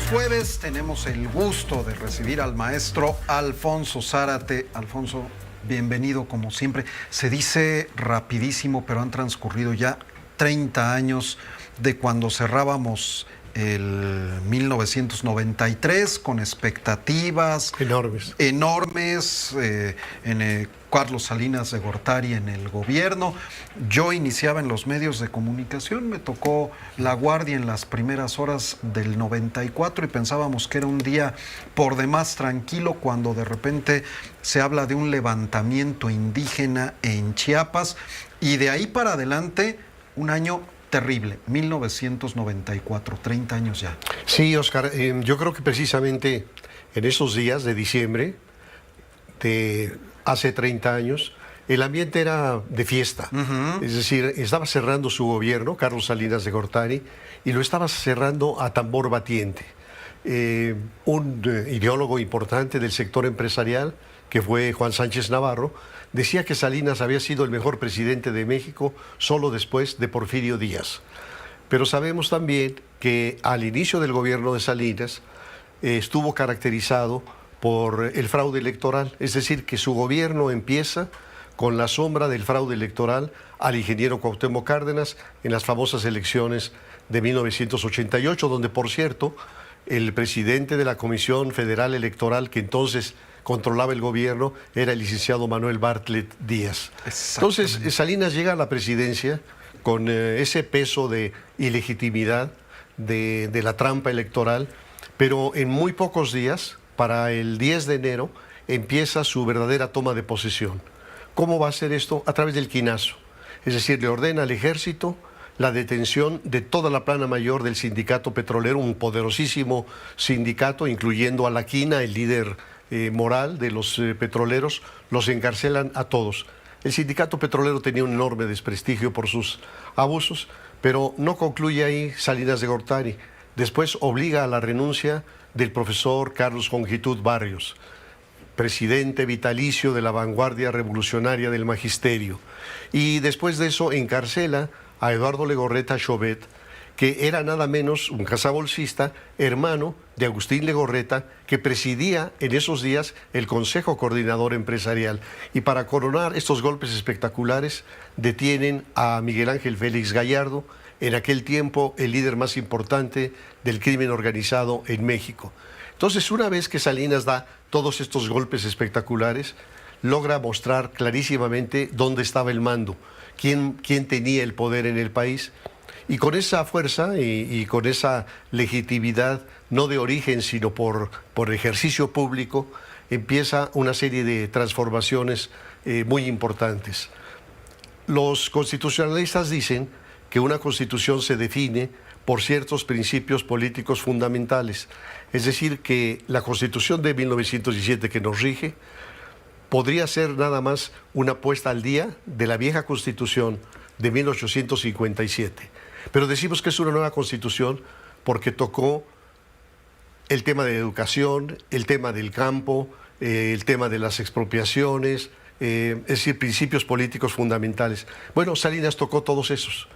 jueves tenemos el gusto de recibir al maestro Alfonso Zárate. Alfonso, bienvenido como siempre. Se dice rapidísimo, pero han transcurrido ya 30 años de cuando cerrábamos el 1993 con expectativas enormes en Carlos Salinas de Gortari en el gobierno. Yo iniciaba en los medios de comunicación, me tocó La Guardia en las primeras horas del 94 y pensábamos que era un día por demás tranquilo cuando de repente se habla de un levantamiento indígena en Chiapas y de ahí para adelante un año terrible, 1994, 30 años ya. Sí, Oscar, yo creo que precisamente en esos días de diciembre de hace 30 años, el ambiente era de fiesta. Es decir, estaba cerrando su gobierno, Carlos Salinas de Gortari, y lo estaba cerrando a tambor batiente. Un ideólogo importante del sector empresarial, que fue Juan Sánchez Navarro, decía que Salinas había sido el mejor presidente de México solo después de Porfirio Díaz. Pero sabemos también que al inicio del gobierno de Salinas estuvo caracterizado por el fraude electoral, es decir, que su gobierno empieza con la sombra del fraude electoral al ingeniero Cuauhtémoc Cárdenas en las famosas elecciones de 1988, donde, por cierto, el presidente de la Comisión Federal Electoral, que entonces controlaba el gobierno, era el licenciado Manuel Bartlett Díaz. Entonces, Salinas llega a la presidencia con ese peso de ilegitimidad, de la trampa electoral, pero en muy pocos días, para el 10 de enero, empieza su verdadera toma de posesión. ¿Cómo va a hacer esto? A través del quinazo. Es decir, le ordena al ejército la detención de toda la plana mayor del sindicato petrolero, un poderosísimo sindicato, incluyendo a la Quina, el líder moral de los petroleros, los encarcelan a todos. El sindicato petrolero tenía un enorme desprestigio por sus abusos, pero no concluye ahí Salinas de Gortari. Después obliga a la renuncia del profesor Carlos Jongitud Barrios, presidente vitalicio de la vanguardia revolucionaria del magisterio. Y después de eso encarcela a Eduardo Legorreta Chauvet, que era nada menos un cazabolsista, hermano de Agustín Legorreta, que presidía en esos días el Consejo Coordinador Empresarial. Y para coronar estos golpes espectaculares, detienen a Miguel Ángel Félix Gallardo, en aquel tiempo el líder más importante del crimen organizado en México. Entonces, una vez que Salinas da todos estos golpes espectaculares, logra mostrar clarísimamente dónde estaba el mando, quién tenía el poder en el país. Y con esa fuerza y con esa legitimidad, no de origen, sino por ejercicio público, empieza una serie de transformaciones muy importantes. Los constitucionalistas dicen que una constitución se define por ciertos principios políticos fundamentales. Es decir, que la Constitución de 1917 que nos rige podría ser nada más una puesta al día de la vieja Constitución de 1857. Pero decimos que es una nueva Constitución porque tocó el tema de educación, el tema del campo, el tema de las expropiaciones, es decir, principios políticos fundamentales. Bueno, Salinas tocó todos esos.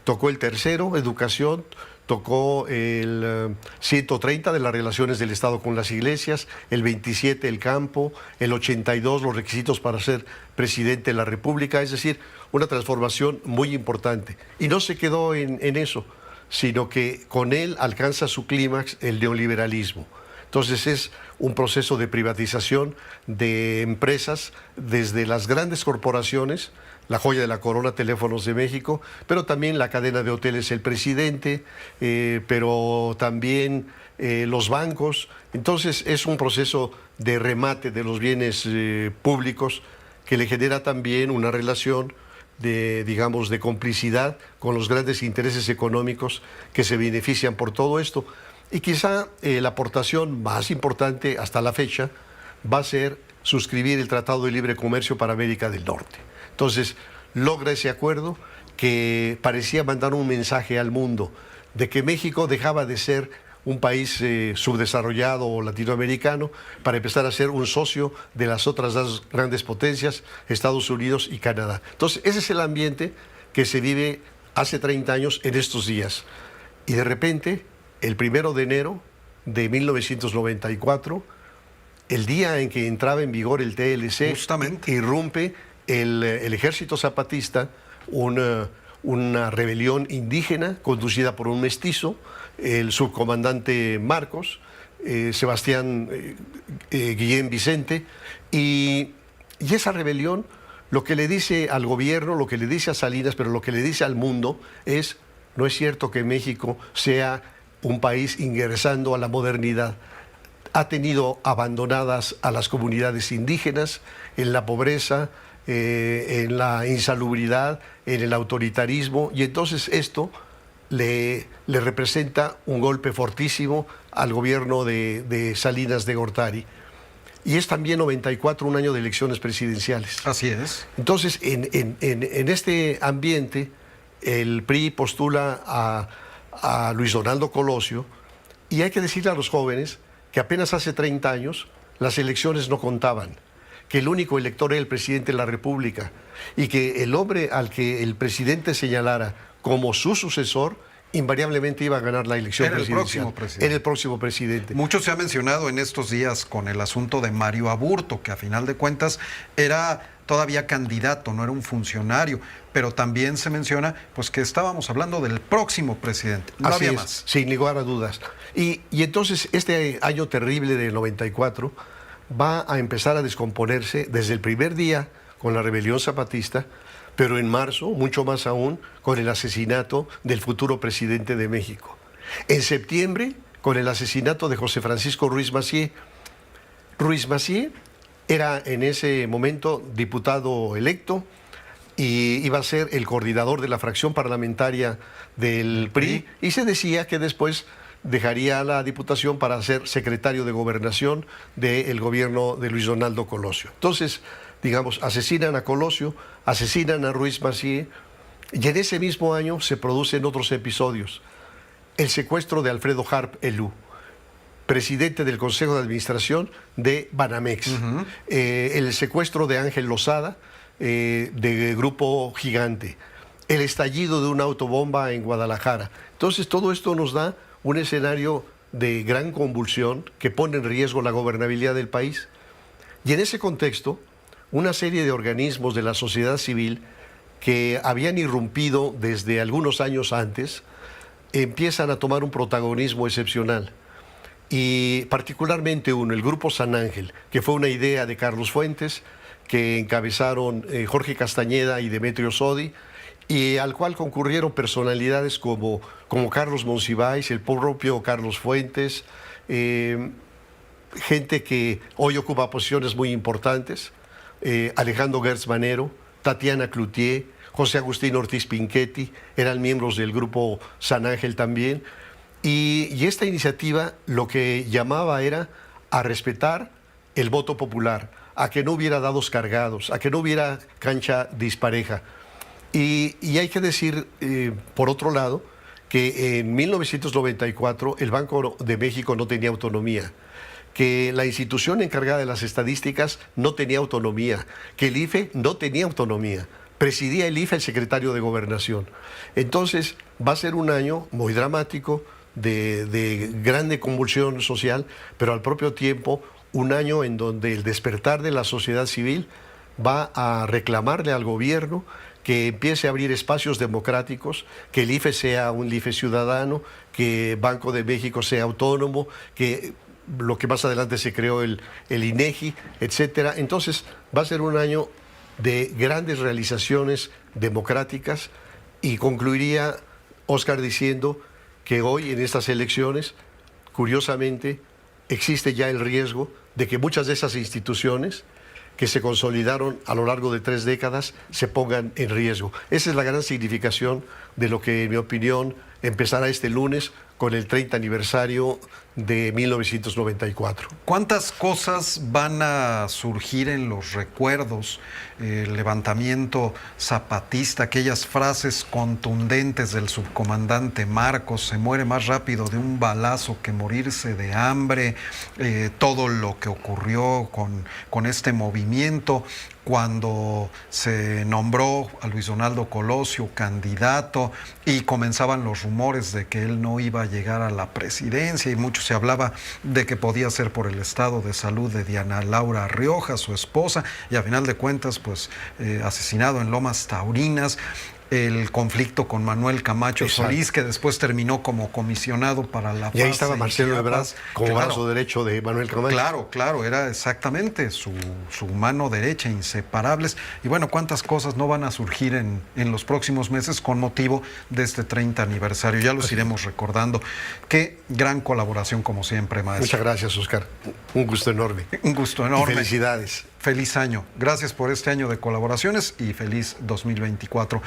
Tocó el tercero, educación, tocó el 130 de las relaciones del Estado con las iglesias, el 27 el campo, el 82 los requisitos para ser presidente de la República, es decir, una transformación muy importante. Y no se quedó en eso, sino que con él alcanza su clímax el neoliberalismo. Entonces es un proceso de privatización de empresas desde las grandes corporaciones, la joya de la corona, Teléfonos de México, pero también la cadena de hoteles El Presidente, pero también los bancos. Entonces es un proceso de remate de los bienes públicos que le genera también una relación de, digamos, de complicidad con los grandes intereses económicos que se benefician por todo esto. Y quizá la aportación más importante hasta la fecha va a ser suscribir el Tratado de Libre Comercio para América del Norte. Entonces, logra ese acuerdo que parecía mandar un mensaje al mundo de que México dejaba de ser un país subdesarrollado o latinoamericano para empezar a ser un socio de las otras dos grandes potencias, Estados Unidos y Canadá. Entonces, ese es el ambiente que se vive hace 30 años en estos días. Y de repente, el 1 de enero, de 1994, el día en que entraba en vigor el TLC, justamente, irrumpe el ejército zapatista, una rebelión indígena conducida por un mestizo, el subcomandante Marcos, Sebastián Guillén Vicente, y esa rebelión lo que le dice al gobierno, lo que le dice a Salinas, pero lo que le dice al mundo es: no es cierto que México sea un país ingresando a la modernidad. Ha tenido abandonadas a las comunidades indígenas en la pobreza, en la insalubridad, en el autoritarismo, y entonces esto le representa un golpe fortísimo al gobierno de Salinas de Gortari. Y es también 94, un año de elecciones presidenciales. Así es. Entonces, en este ambiente, el PRI postula a Luis Donaldo Colosio, y hay que decirle a los jóvenes que apenas hace 30 años las elecciones no contaban, que el único elector era el presidente de la República, y que el hombre al que el presidente señalara como su sucesor invariablemente iba a ganar la elección presidencial. Era el próximo presidente. Mucho se ha mencionado en estos días con el asunto de Mario Aburto, que a final de cuentas era todavía candidato, no era un funcionario, pero también se menciona pues que estábamos hablando del próximo presidente. No Así había es, más. sin lugar a dudas. Y entonces este año terrible del 94 va a empezar a descomponerse desde el primer día con la rebelión zapatista, pero en marzo, mucho más aún, con el asesinato del futuro presidente de México. En septiembre, con el asesinato de José Francisco Ruiz Massieu. Ruiz Massieu era en ese momento diputado electo y iba a ser el coordinador de la fracción parlamentaria del PRI, y se decía que después dejaría la diputación para ser secretario de Gobernación del gobierno de Luis Donaldo Colosio. Entonces, digamos, asesinan a Colosio, asesinan a Ruiz Massieu, y en ese mismo año se producen otros episodios. El secuestro de Alfredo Harp Elú, presidente del Consejo de Administración de Banamex. El secuestro de Ángel Lozada, de Grupo Gigante. El estallido de una autobomba en Guadalajara. Entonces, todo esto nos da un escenario de gran convulsión que pone en riesgo la gobernabilidad del país. Y en ese contexto, una serie de organismos de la sociedad civil que habían irrumpido desde algunos años antes empiezan a tomar un protagonismo excepcional. Y particularmente uno, el Grupo San Ángel, que fue una idea de Carlos Fuentes, que encabezaron Jorge Castañeda y Demetrio Sodi, y al cual concurrieron personalidades como Carlos Monsiváis, el propio Carlos Fuentes, gente que hoy ocupa posiciones muy importantes, Alejandro Gertz Manero, Tatiana Cloutier, José Agustín Ortiz Pinchetti, eran miembros del Grupo San Ángel también. Y esta iniciativa lo que llamaba era a respetar el voto popular, a que no hubiera dados cargados, a que no hubiera cancha dispareja. Y hay que decir, por otro lado, que en 1994 el Banco de México no tenía autonomía, que la institución encargada de las estadísticas no tenía autonomía, que el IFE no tenía autonomía. Presidía el IFE el secretario de Gobernación. Entonces va a ser un año muy dramático, de grande convulsión social, pero al propio tiempo un año en donde el despertar de la sociedad civil va a reclamarle al gobierno que empiece a abrir espacios democráticos, que el IFE sea un IFE ciudadano, que Banco de México sea autónomo, que lo que más adelante se creó el INEGI, etcétera. Entonces va a ser un año de grandes realizaciones democráticas, y concluiría Óscar diciendo que hoy en estas elecciones, curiosamente, existe ya el riesgo de que muchas de esas instituciones que se consolidaron a lo largo de 3 décadas se pongan en riesgo. Esa es la gran significación de lo que, en mi opinión, empezará este lunes con el 30 aniversario de 1994. ¿Cuántas cosas van a surgir en los recuerdos? El levantamiento zapatista, aquellas frases contundentes del subcomandante Marcos: se muere más rápido de un balazo que morirse de hambre, todo lo que ocurrió con este movimiento, cuando se nombró a Luis Donaldo Colosio candidato y comenzaban los rumores de que él no iba a llegar a la presidencia, y muchos se hablaba de que podía ser por el estado de salud de Diana Laura Rioja, su esposa, y a final de cuentas, pues asesinado en Lomas Taurinas. El conflicto con Manuel Camacho Exacto. Solís, que después terminó como comisionado para la paz. Y ahí estaba en Marcelo Chiapas. Ebrard como Claro. brazo derecho de Manuel Camacho. Claro, claro, era exactamente su mano derecha, inseparables. Y bueno, cuántas cosas no van a surgir en los próximos meses con motivo de este 30 aniversario. Ya los iremos recordando. Qué gran colaboración, como siempre, maestro. Muchas gracias, Oscar. Un gusto enorme. Un gusto enorme. Y felicidades. Feliz año. Gracias por este año de colaboraciones y feliz 2024.